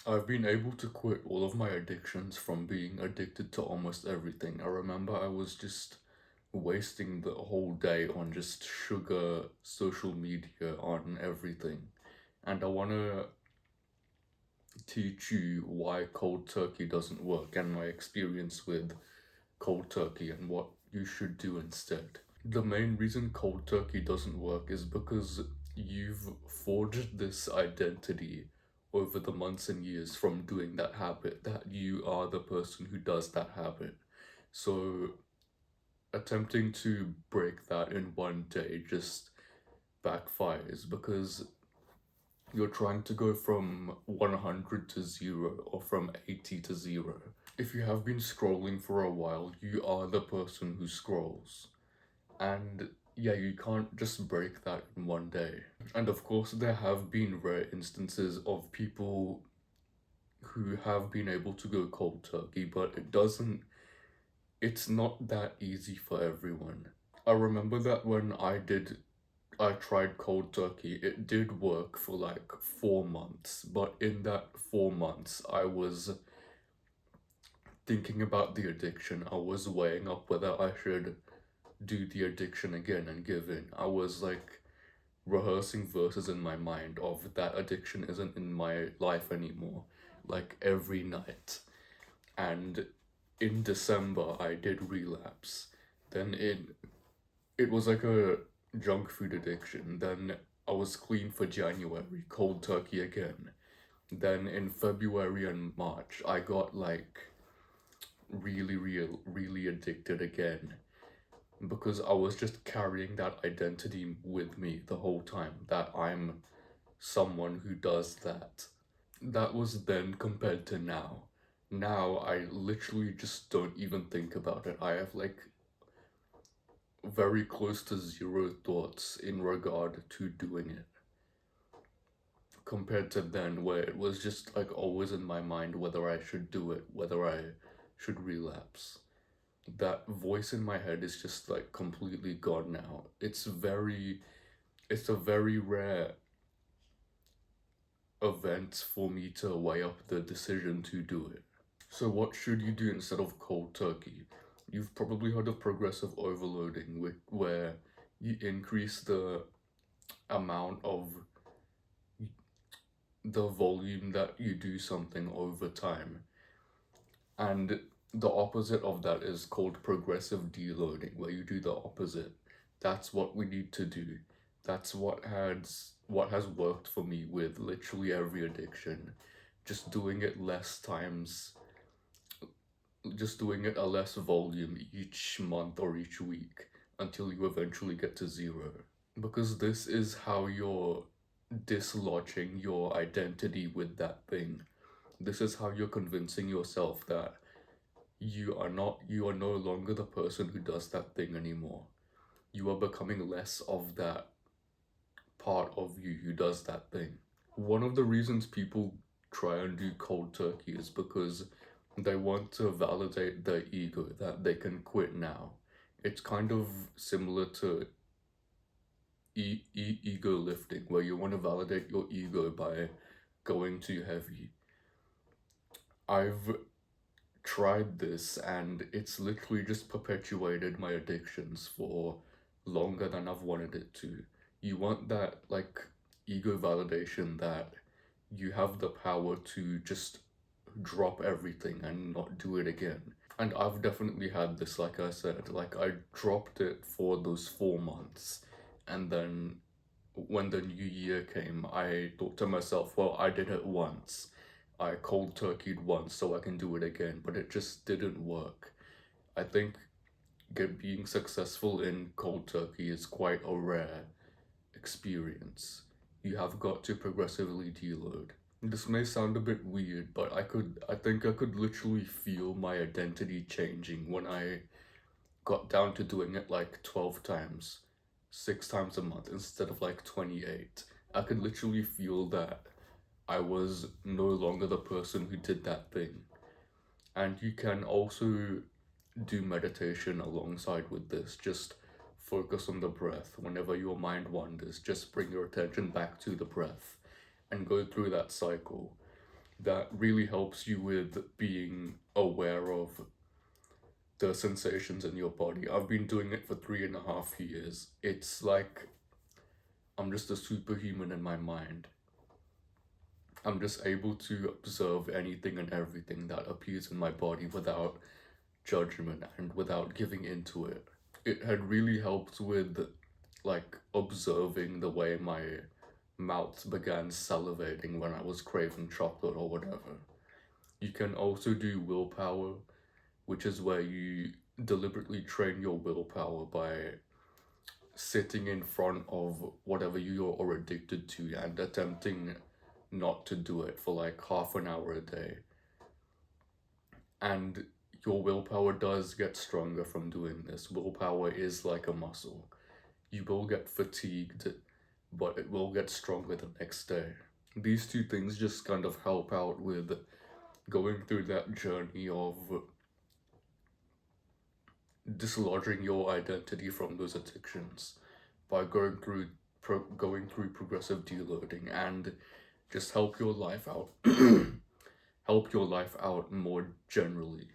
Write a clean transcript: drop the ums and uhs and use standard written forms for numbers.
I've been able to quit all of my addictions from being addicted to almost everything. I remember I was just wasting the whole day on just sugar, social media, on everything. And I want to teach you why cold turkey doesn't work and my experience with cold turkey and what you should do instead. The main reason cold turkey doesn't work is because you've forged this identity over the months and years from doing that habit, that you are the person who does that habit. So attempting to break that in one day just backfires because you're trying to go from 100 to 0 or from 80 to 0. If you have been scrolling for a while, you are the person who scrolls. And yeah, you can't just break that in one day. And of course, there have been rare instances of people who have been able to go cold turkey, but it's not that easy for everyone. I remember that when I tried cold turkey, it did work for like 4 months, but in that 4 months, I was thinking about the addiction. I was weighing up whether I should do the addiction again and give in. I was like rehearsing verses in my mind of that addiction isn't in my life anymore, like every night. And in December, I did relapse. Then it was like a junk food addiction. Then I was clean for January, cold turkey again. Then in February and March, I got like really addicted again because I was just carrying that identity with me the whole time that I'm someone who does that. That was then compared to now. Now I literally just don't even think about it. I have like very close to zero thoughts in regard to doing it compared to then where it was just like always in my mind whether I should do it, whether I should relapse. That voice in my head is just like completely gone now. It's a very rare event for me to weigh up the decision to do it. So what should you do instead of cold turkey? You've probably heard of progressive overloading, where you increase the amount of the volume that you do something over time. And the opposite of that is called progressive deloading, where you do the opposite. That's what we need to do. That's what has worked for me with literally every addiction. Just doing it less times, just doing it a less volume each month or each week until you eventually get to 0. Because this is how you're dislodging your identity with that thing. This is how you're convincing yourself that you are no longer the person who does that thing anymore. You are becoming less of that part of you who does that thing. One of the reasons people try and do cold turkey is because they want to validate their ego that they can quit now. It's kind of similar to ego lifting, where you want to validate your ego by going too heavy. I've tried this and it's literally just perpetuated my addictions for longer than I've wanted it to. You want that like ego validation that you have the power to just drop everything and not do it again. And I've definitely had this, like I said, like I dropped it for those 4 months, and then when the new year came, I thought to myself, well, I did it once. I cold turkeyed once, so I can do it again, but it just didn't work. I think being successful in cold turkey is quite a rare experience. You have got to progressively deload. This may sound a bit weird, but I think I could literally feel my identity changing when I got down to doing it like 12 times, 6 times a month instead of like 28. I could literally feel that I was no longer the person who did that thing. And you can also do meditation alongside with this. Just focus on the breath. Whenever your mind wanders, just bring your attention back to the breath and go through that cycle. that really helps you with being aware of the sensations in your body. I've been doing it for 3.5 years. It's like I'm just a superhuman in my mind. I'm just able to observe anything and everything that appears in my body without judgment and without giving into it. It had really helped with like observing the way my mouth began salivating when I was craving chocolate or whatever. You can also do willpower, which is where you deliberately train your willpower by sitting in front of whatever you are addicted to and attempting not to do it for like half an hour a day. And your willpower does get stronger from doing this. Willpower is like a muscle. You will get fatigued, but it will get stronger the next day. These two things just kind of help out with going through that journey of dislodging your identity from those addictions by going through progressive deloading and just help your life out help your life out more generally.